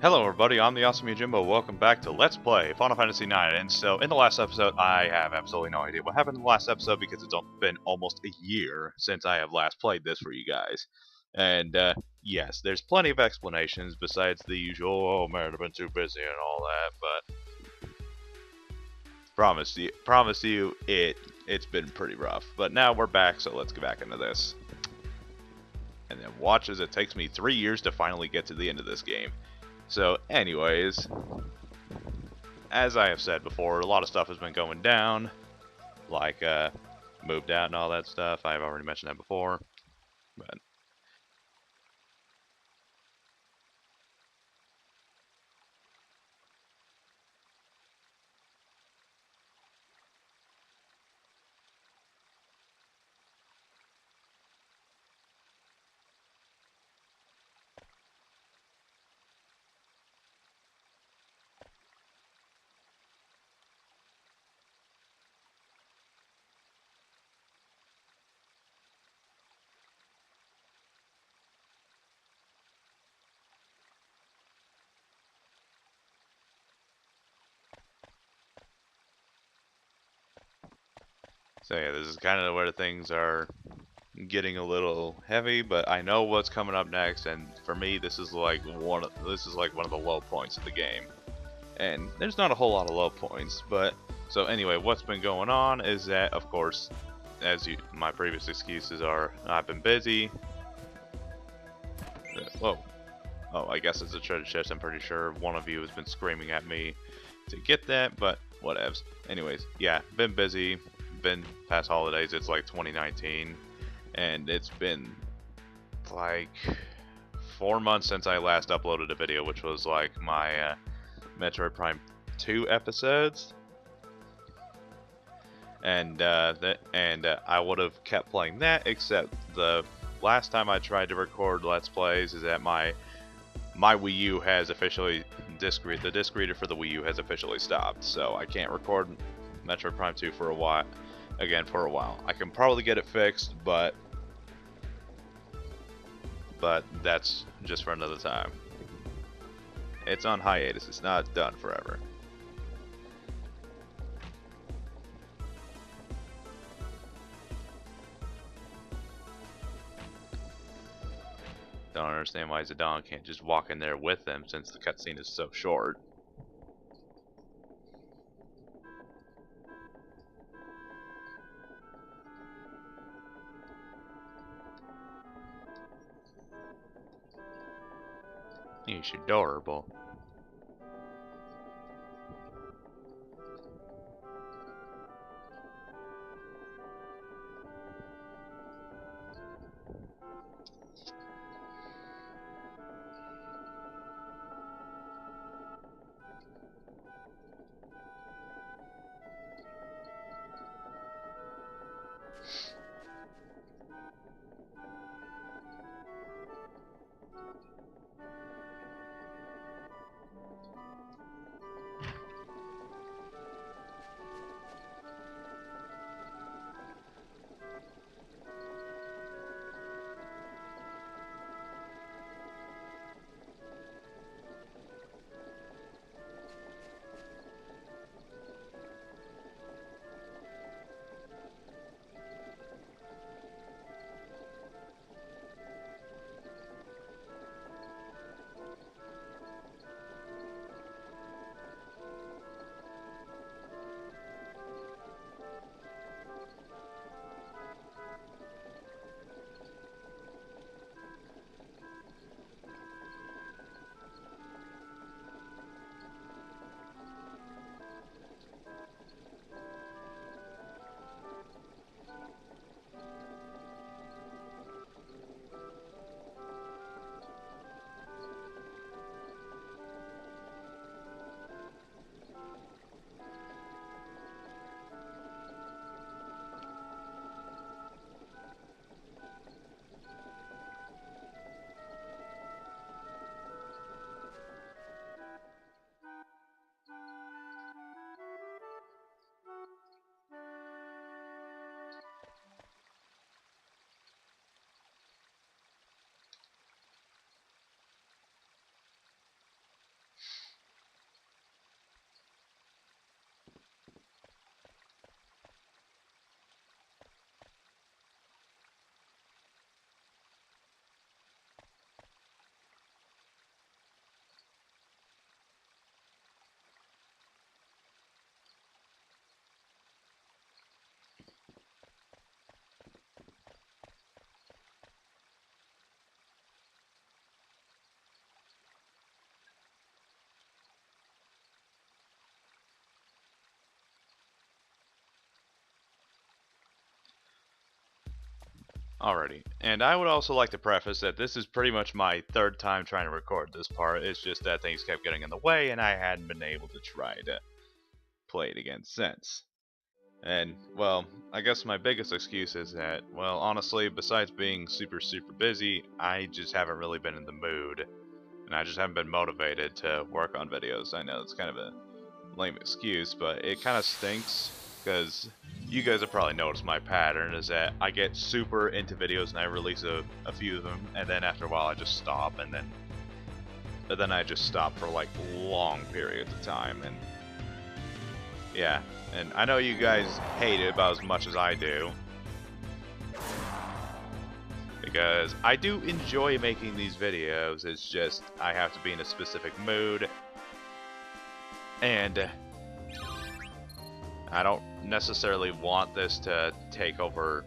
Hello everybody, I'm the Awesome Yojimbo. Welcome back to Let's Play Final Fantasy IX. And so, in the last episode, I have absolutely no idea what happened in the last episode because it's been almost a year since I have last played this for you guys. And, yes, there's plenty of explanations besides the usual, oh man, I've been too busy and all that, but promise you, it's been pretty rough. But now we're back, so let's get back into this. And then watch as it takes me 3 years to finally get to the end of this game. So, anyways, as I have said before, a lot of stuff has been going down, like moved out and all that stuff. I've already mentioned that before, but so yeah, this is kind of where things are getting a little heavy. But I know what's coming up next, and for me, this is like one of the low points of the game. And there's not a whole lot of low points, but so anyway, what's been going on is that, of course, my previous excuses are I've been busy. Whoa. Oh, I guess it's a treasure chest. I'm pretty sure one of you has been screaming at me to get that, but whatevs. Anyways, yeah, been busy. Been past holidays. It's like 2019, and it's been like 4 months since I last uploaded a video, which was like my Metroid Prime 2 episodes. And I would have kept playing that, except the last time I tried to record Let's Plays is that my Wii U has officially the disc reader for the Wii U has officially stopped, so I can't record Metroid Prime 2 for a while. I can probably get it fixed, but that's just for another time. It's on hiatus. It's not done forever. Don't understand why Zidane can't just walk in there with them since the cutscene is so short. He's adorable. Alrighty, and I would also like to preface that this is pretty much my third time trying to record this part. It's just that things kept getting in the way and I hadn't been able to try to play it again since. And, well, I guess my biggest excuse is that, well, honestly, besides being super busy, I just haven't really been in the mood. And I just haven't been motivated to work on videos. I know it's kind of a lame excuse, but it kind of stinks, because you guys have probably noticed my pattern is that I get super into videos and I release a few of them, and then after a while I just stop, and then I just stop for like long periods of time. And yeah, and I know you guys hate it about as much as I do, because I do enjoy making these videos. It's just I have to be in a specific mood, and I don't necessarily want this to take over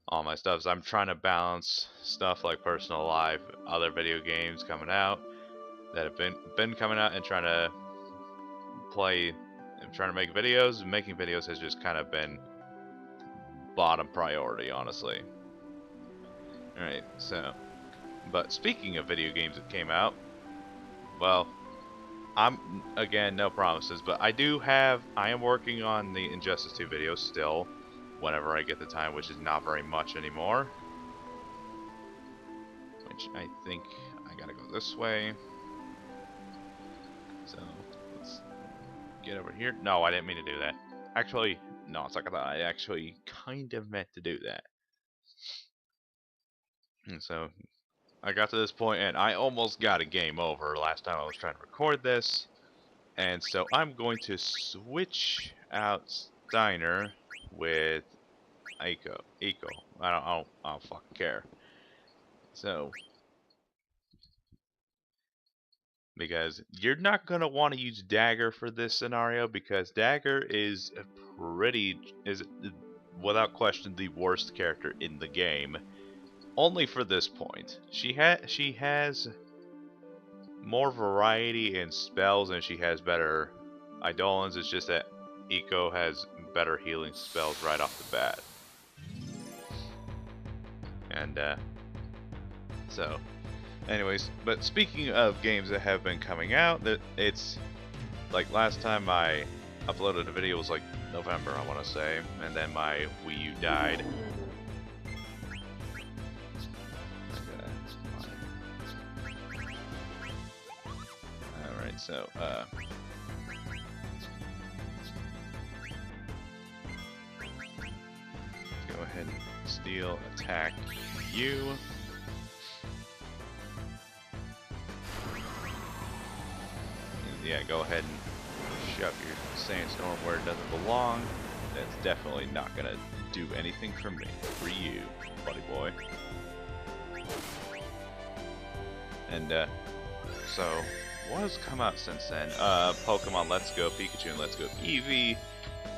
all my stuff. So I'm trying to balance stuff like personal life, other video games coming out that have been coming out, and trying to play and trying to make videos. Making videos has just kind of been bottom priority, honestly. Alright, so, but speaking of video games that came out, well, again, no promises, but I am working on the Injustice 2 videos still, whenever I get the time, which is not very much anymore. Which I think I gotta go this way. So, let's get over here. No, I didn't mean to do that. Actually, no, it's like I thought. I actually kind of meant to do that. And so, I got to this point, and I almost got a game over last time I was trying to record this. And so I'm going to switch out Steiner with Eiko. I don't fucking care. So, because you're not gonna want to use Dagger for this scenario, because Dagger is without question the worst character in the game. Only for this point. She has more variety in spells, and she has better Eidolons. It's just that Eiko has better healing spells right off the bat. And so anyways, but speaking of games that have been coming out, it's like last time I uploaded a video was like November, I want to say, and then my Wii U died. Alright, so go ahead and steal, attack you. Yeah, go ahead and shove your sandstorm where it doesn't belong. That's definitely not gonna do anything for me. For you, buddy boy. And so what has come out since then? Pokemon Let's Go Pikachu and Let's Go Eevee,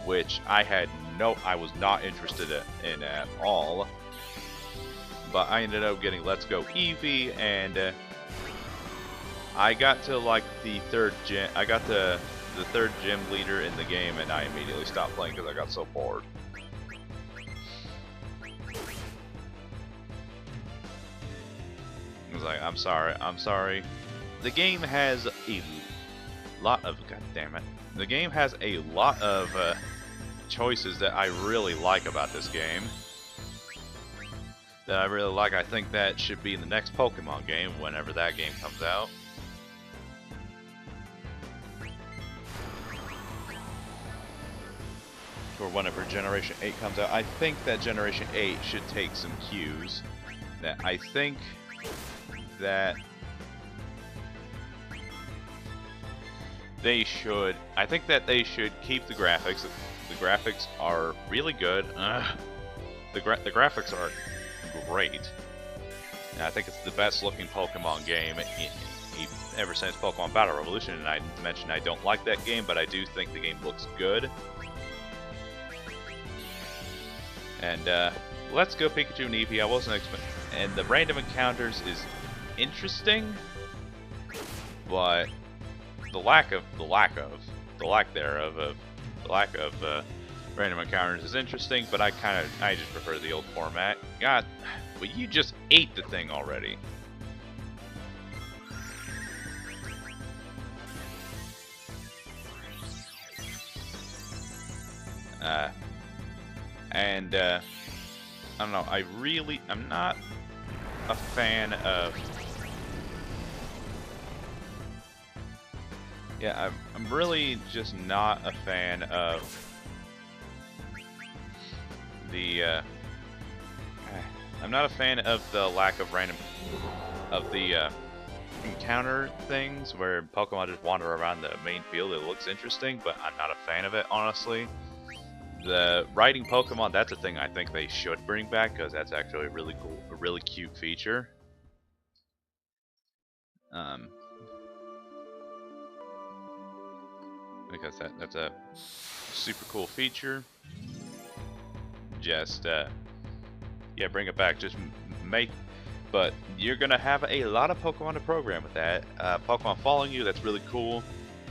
which I was not interested in at all. But I ended up getting Let's Go Eevee, and I got to like the third gym. I got the third gym leader in the game, and I immediately stopped playing because I got so bored. I was like, I'm sorry. The game has a lot of, god damn it. The game has a lot of choices that I really like about this game. That I really like. I think that should be in the next Pokemon game whenever that game comes out. Or whenever Generation 8 comes out. I think that Generation 8 should take some cues. That I think that they should keep the graphics. The graphics are really good. The graphics are great. And I think it's the best looking Pokemon game ever since Pokemon Battle Revolution. And I mentioned I don't like that game, but I do think the game looks good. And Let's Go Pikachu and Eevee. I wasn't expecting, and the random encounters is interesting, but the lack of Random encounters is interesting, but I just prefer the old format. God, but you just ate the thing already. I don't know, I'm not a fan of... Yeah, I'm really just not a fan of the, I'm not a fan of the lack of encounter things where Pokemon just wander around the main field. It looks interesting, but I'm not a fan of it, honestly. The riding Pokemon, that's a thing I think they should bring back, because that's actually a really cool, a really cute feature. Because that's a super cool feature. Just, yeah, bring it back. Just make... But you're going to have a lot of Pokemon to program with that. Pokemon following you, that's really cool.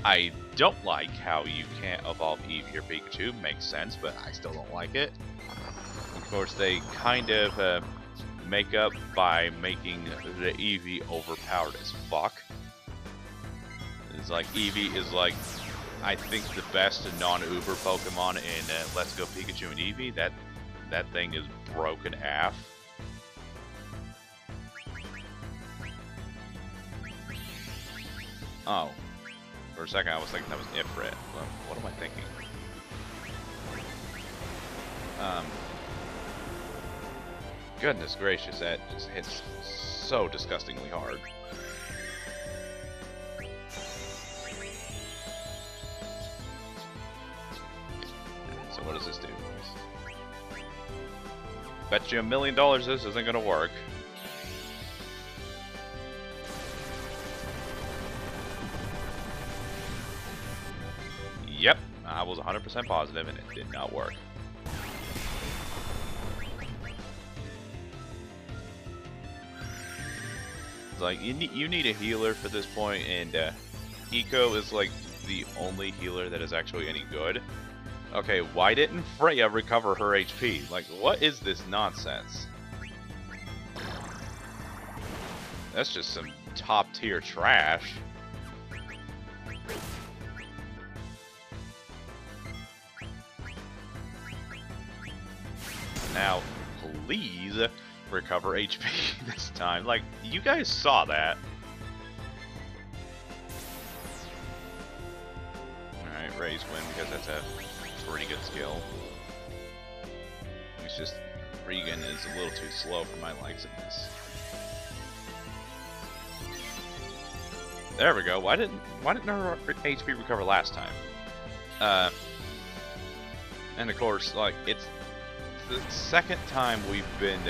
I don't like how you can't evolve Eevee or Pikachu. Makes sense, but I still don't like it. Of course, they kind of make up by making the Eevee overpowered as fuck. It's like Eevee is like, I think, the best non-Uber Pokemon in Let's Go Pikachu and Eevee. That thing is broken AF. Oh. For a second, I was thinking that was Ifrit. What am I thinking? Goodness gracious, that just hits so disgustingly hard. So what does this do? Bet you $1 million this isn't gonna work. Yep, I was 100% positive and it did not work. It's like, you need a healer for this point, and Eco is like the only healer that is actually any good. Okay, why didn't Freya recover her HP? Like, what is this nonsense? That's just some top tier trash. Now, please recover HP this time. Like, you guys saw that. Alright, Raise win because that's a pretty good skill. It's just, Regan is a little too slow for my likes in this. There we go. Why didn't her HP recover last time? And of course, like, it's the second time we've been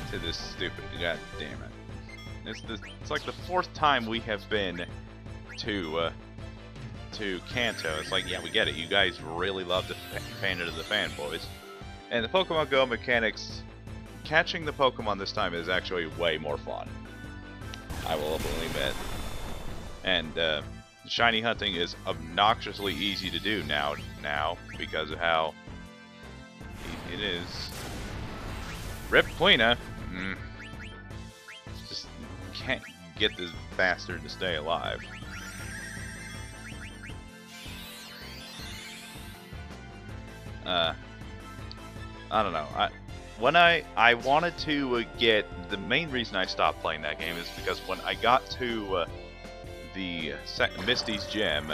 to this stupid, god damn it. It's like the fourth time we have been to Kanto. It's like, yeah, we get it. You guys really love to pander to the fanboys. And the Pokemon Go mechanics, catching the Pokemon this time is actually way more fun. I will openly admit. And shiny hunting is obnoxiously easy to do now because of how it is. Rip Queena. Just can't get this bastard to stay alive. I don't know. I wanted to get, the main reason I stopped playing that game is because when I got to the Misty's Gym,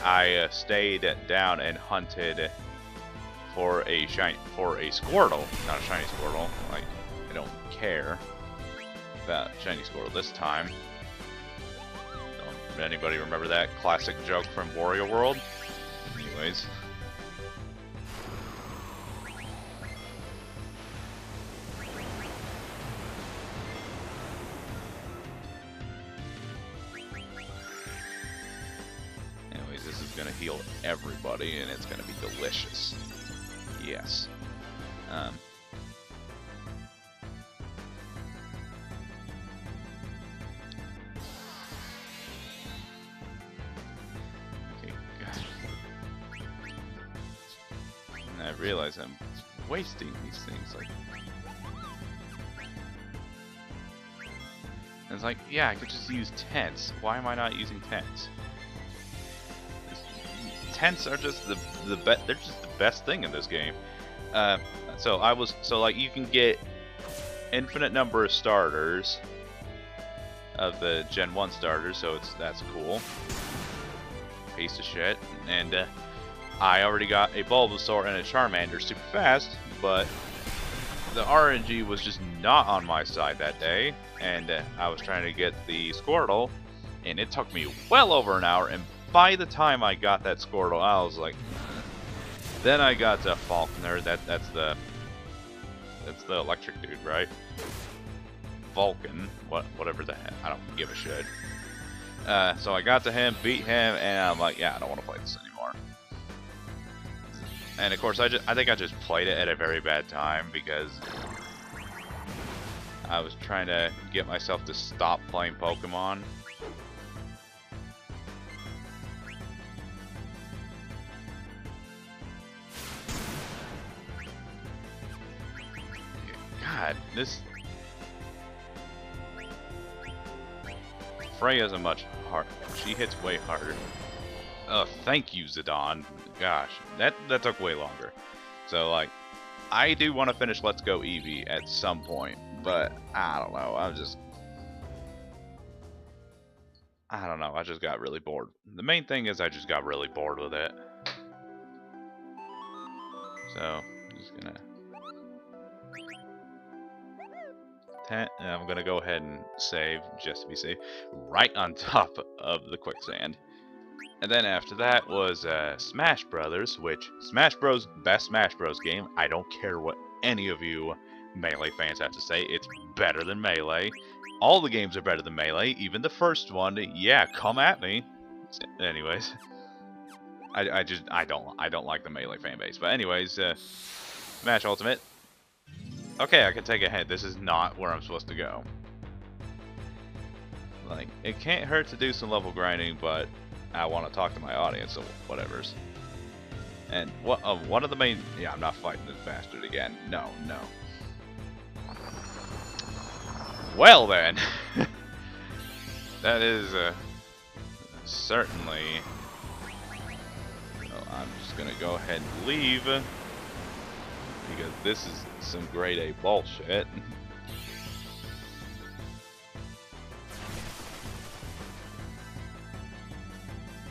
I stayed down and hunted for a Squirtle, not a shiny Squirtle. Like, I don't care about shiny Squirtle this time. Don't anybody remember that classic joke from Wario World? Anyways. This is gonna heal everybody, and it's gonna be delicious. Yes. Okay. And I realize I'm wasting these things. Like, and it's like, yeah, I could just use tents. Why am I not using tents? Tents are just the best. They're just the best thing in this game. So like you can get infinite number of starters of the Gen 1 starters, so that's cool. Piece of shit. And I already got a Bulbasaur and a Charmander super fast, but the RNG was just not on my side that day, and I was trying to get the Squirtle, and it took me well over an hour, and by the time I got that Squirtle, I was like, then I got to Falconer. That's the electric dude, right? Vulcan, whatever the heck, I don't give a shit. So I got to him, beat him, and I'm like, yeah, I don't want to play this anymore. And of course, I think I just played it at a very bad time because I was trying to get myself to stop playing Pokemon. God, this Freya's a much harder. She hits way harder. Oh, thank you, Zidane. Gosh, that took way longer. So, like, I do want to finish Let's Go Eevee at some point, but I don't know. I don't know. I just got really bored. The main thing is I just got really bored with it. So, I'm just gonna... I'm gonna go ahead and save, just to be safe, right on top of the quicksand. And then after that was Smash Brothers, which Smash Bros. Best Smash Bros. Game. I don't care what any of you Melee fans have to say. It's better than Melee. All the games are better than Melee. Even the first one. Yeah, come at me. Anyways, I don't like the Melee fan base. But anyways, Smash Ultimate. Okay, I can take a hint. This is not where I'm supposed to go. Like, it can't hurt to do some level grinding, but I want to talk to my audience, so whatever's. And one of the main... Yeah, I'm not fighting this bastard again. No. Well then! That is certainly... Well, I'm just going to go ahead and leave. Because this is some grade A bullshit.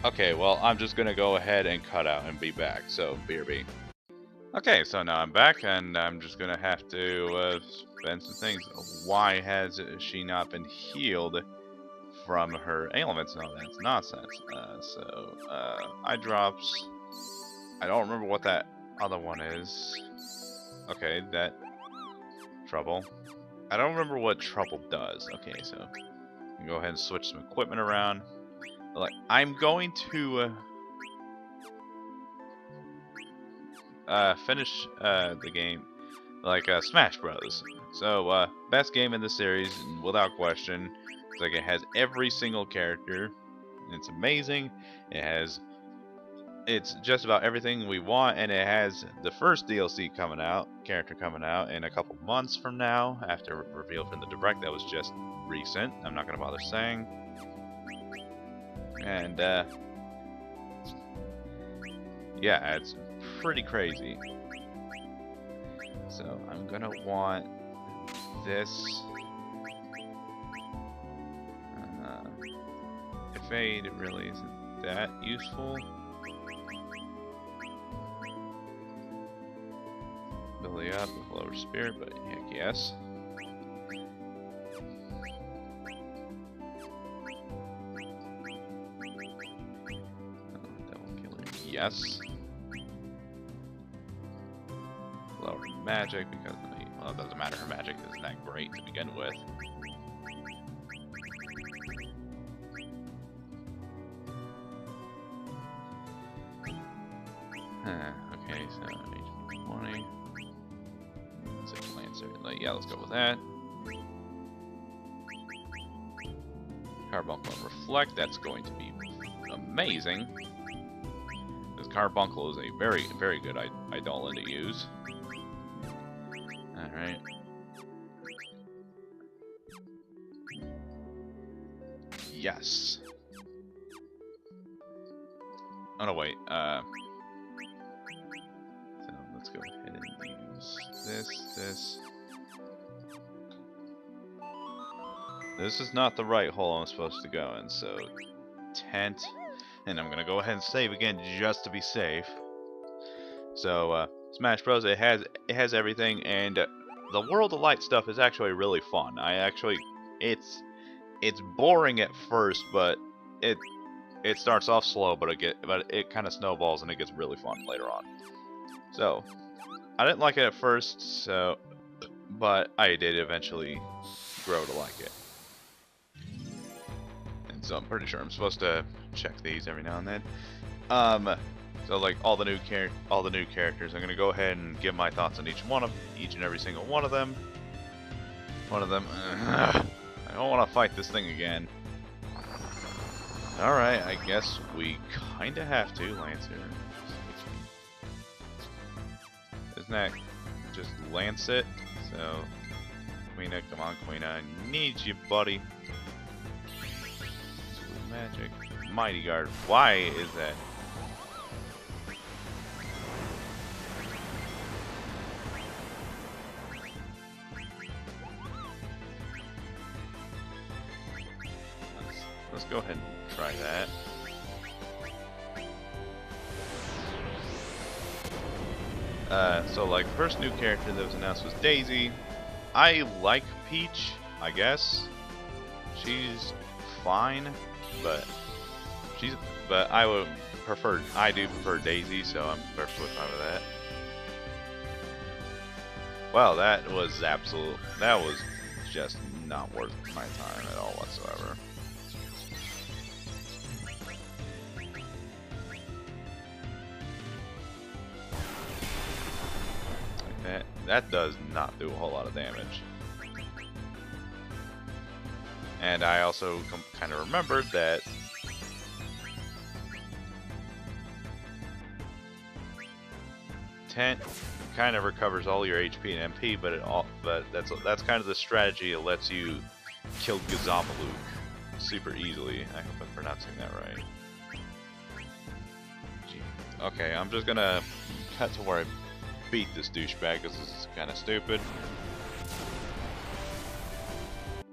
Okay, well, I'm just gonna go ahead and cut out and be back, so BRB. Okay, so now I'm back, and I'm just gonna have to spend some things. Why has she not been healed from her ailments? No, that's nonsense. Eye drops. I don't remember what that other one is. Okay, that trouble. I don't remember what trouble does. Okay, so I can go ahead and switch some equipment around. Like, I'm going to finish the game like Smash Bros. So best game in the series without question. It's like it has every single character. It's amazing. It's just about everything we want, and it has the first DLC character coming out in a couple months from now, after revealed from the Direct that was just recent. I'm not gonna bother saying. And yeah, it's pretty crazy. So I'm gonna want this. If aid, it really isn't that useful. Ability up with lower spirit, but heck yes. Double killer, yes. Lower magic because well, it doesn't matter. Her magic isn't that great to begin with. Okay, so HP 20. Yeah, let's go with that. Carbuncle and Reflect, that's going to be amazing. Because Carbuncle is a very, very good Eidolon to use. Alright. Yes. Oh no, wait. So let's go ahead and use this. This is not the right hole I'm supposed to go in, so tent. And I'm gonna go ahead and save again just to be safe. So Smash Bros. It has everything, and the World of Light stuff is actually really fun. It's boring at first, but it starts off slow, but it kind of snowballs and it gets really fun later on. So I didn't like it at first, but I did eventually grow to like it. And so I'm pretty sure I'm supposed to check these every now and then. So like all the new characters, I'm gonna go ahead and give my thoughts on each and every single one of them. I don't want to fight this thing again. Alright, I guess we kinda have to, Lancer. Isn't that just lance it? So, Queena, come on, Queena, I need you, buddy. Sweet magic. Mighty Guard. Why is that? Let's go ahead and try that. So like first new character that was announced was Daisy. I like Peach, I guess. She's fine, but I do prefer Daisy, so I'm perfectly fine with that. Well, that was just not worth my time at all whatsoever. That does not do a whole lot of damage. And I also kind of remembered that Tent kind of recovers all your HP and MP, but that's kind of the strategy. It lets you kill Gazamaluk super easily. I hope I'm pronouncing that right. Okay, I'm just gonna cut to where I beat this douchebag because this is kind of stupid.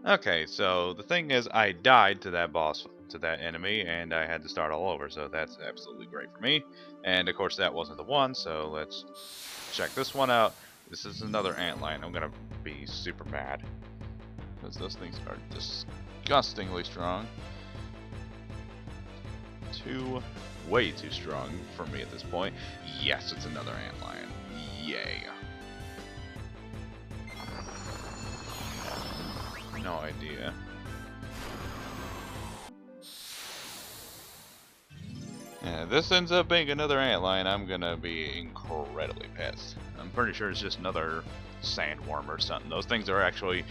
Okay, so the thing is, I died to that enemy, and I had to start all over, so that's absolutely great for me. And of course, that wasn't the one, so let's check this one out. This is another Antlion. I'm gonna be super mad because those things are disgustingly strong. Way too strong for me at this point. Yes, it's another Antlion. Yay. No idea. Yeah, this ends up being another Antlion. I'm gonna be incredibly pissed. I'm pretty sure it's just another sandworm or something. Those things are actually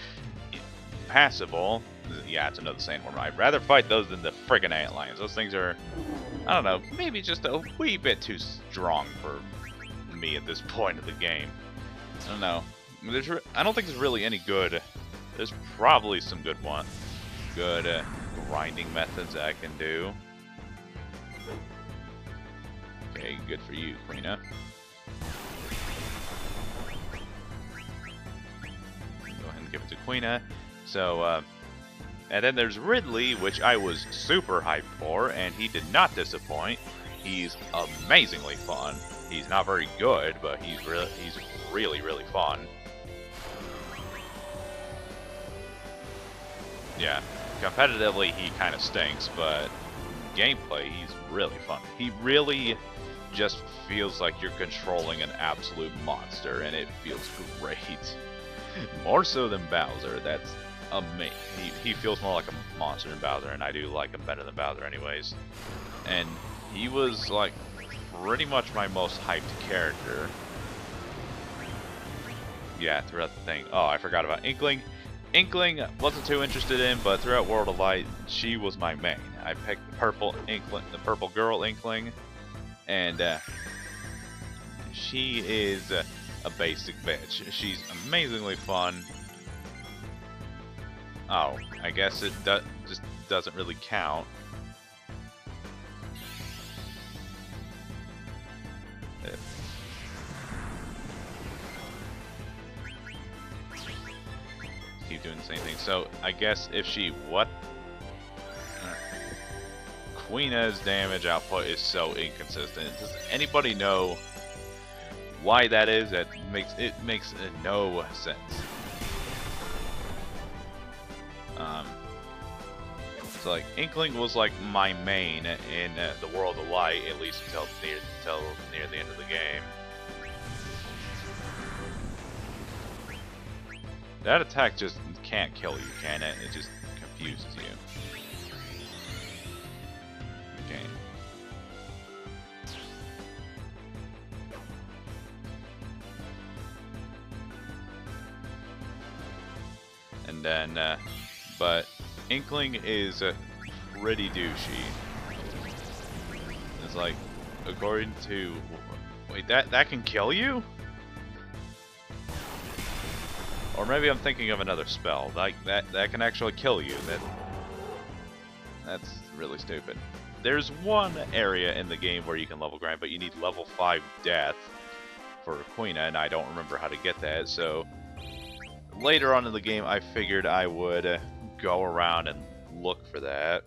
passable. Yeah, it's another sandworm. I'd rather fight those than the friggin' Antlions. Those things are, I don't know, maybe just a wee bit too strong for me at this point of the game. I don't know. I don't think there's really any good. There's probably some good grinding methods that I can do. Okay, good for you, Queena. Go ahead and give it to Queena. So, and then there's Ridley, which I was super hyped for, and he did not disappoint. He's amazingly fun. He's not very good, but he's really, really fun. Yeah, competitively he kind of stinks, but gameplay he's really fun. He really just feels like you're controlling an absolute monster, and it feels great. More so than Bowser. That's amazing. He feels more like a monster than Bowser, and I do like him better than Bowser anyways. And he was like pretty much my most hyped character. Yeah, throughout the thing. Oh, I forgot about Inkling. Inkling wasn't too interested in, but throughout World of Light, she was my main. I picked the purple Inkling, the purple girl Inkling. and she is a basic bitch. She's amazingly fun. Oh, I guess it just doesn't really count. Keep doing the same thing. So I guess if she what? Queena's damage output is so inconsistent. Does anybody know why that is? It makes no sense. So like Inkling was like my main in the World of Light, at least until near the end of the game. That attack just can't kill you, can it? It just confuses you. Okay. And then, but Inkling is pretty douchey. It's like, according to, wait, that can kill you? Or maybe I'm thinking of another spell. Like that can actually kill you. That's really stupid. There's one area in the game where you can level grind, but you need level 5 death for Queen, and I don't remember how to get that. So later on in the game, I figured I would go around and look for that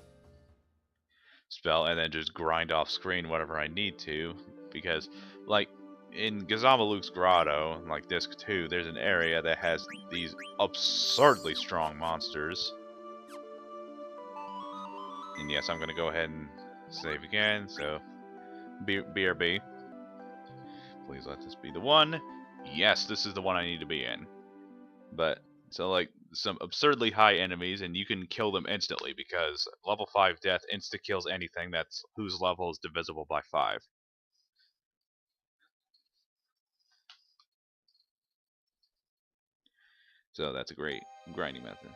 spell, and then just grind off screen whatever I need to, because like in Gazamaluke's Grotto, like Disc 2, there's an area that has these absurdly strong monsters. And yes, I'm going to go ahead and save again, so BRB. Please let this be the one. Yes, this is the one I need to be in. But, so like, some absurdly high enemies, and you can kill them instantly, because level 5 death insta-kills anything that's whose level is divisible by 5. So that's a great grinding method.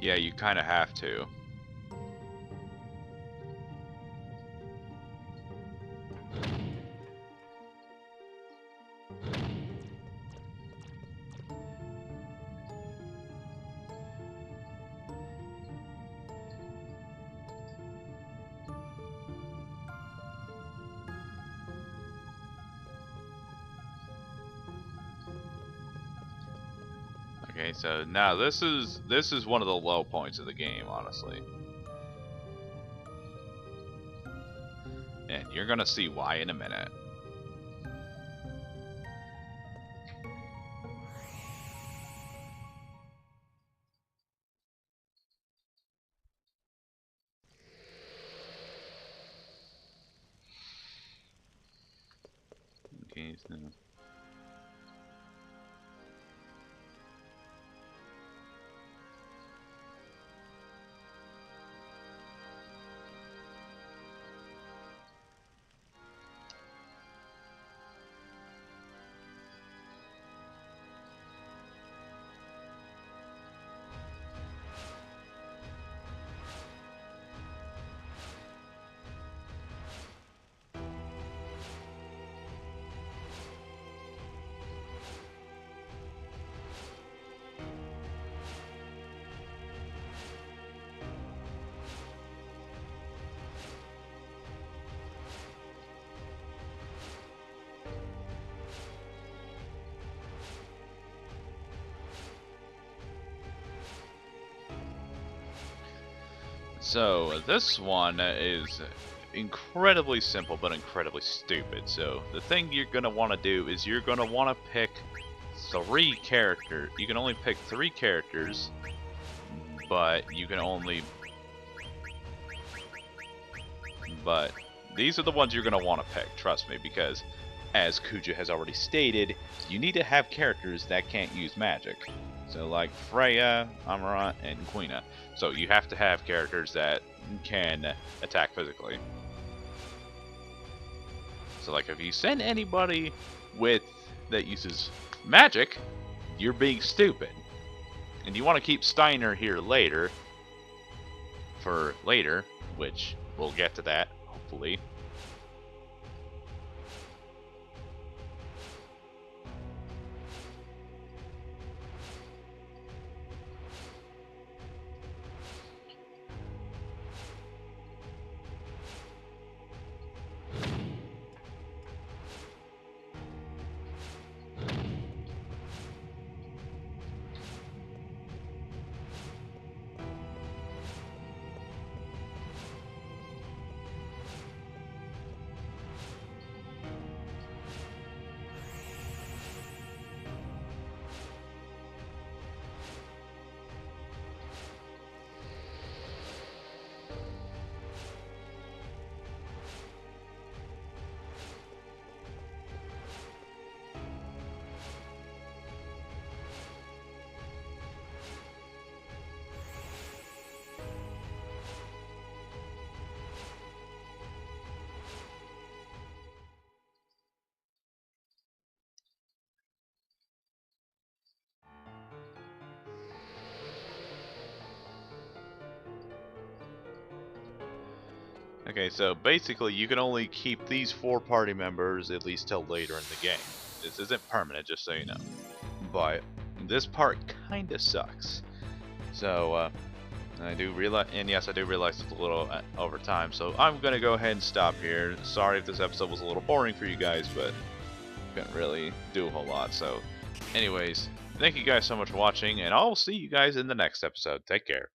Yeah, you kind of have to. Okay, so now this is one of the low points of the game, honestly. And you're gonna see why in a minute. Okay, so So this one is incredibly simple but incredibly stupid. So the thing you're going to want to do is you're going to want to pick 3 characters. You can only pick 3 characters, but you can only... But these are the ones you're going to want to pick, trust me, because as Kuja has already stated, you need to have characters that can't use magic. So like Freya, Amara, and Quina. So you have to have characters that can attack physically. So like if you send anybody with that uses magic, you're being stupid. And you want to keep Steiner here later, for later, which we'll get to that, hopefully. Okay, so basically you can only keep these 4 party members at least till later in the game. This isn't permanent, just so you know. But this part kinda sucks. So, I do realize, and yes, I do realize it's a little over time, so I'm gonna go ahead and stop here. Sorry if this episode was a little boring for you guys, but couldn't really do a whole lot. So, anyways, thank you guys so much for watching, and I'll see you guys in the next episode. Take care.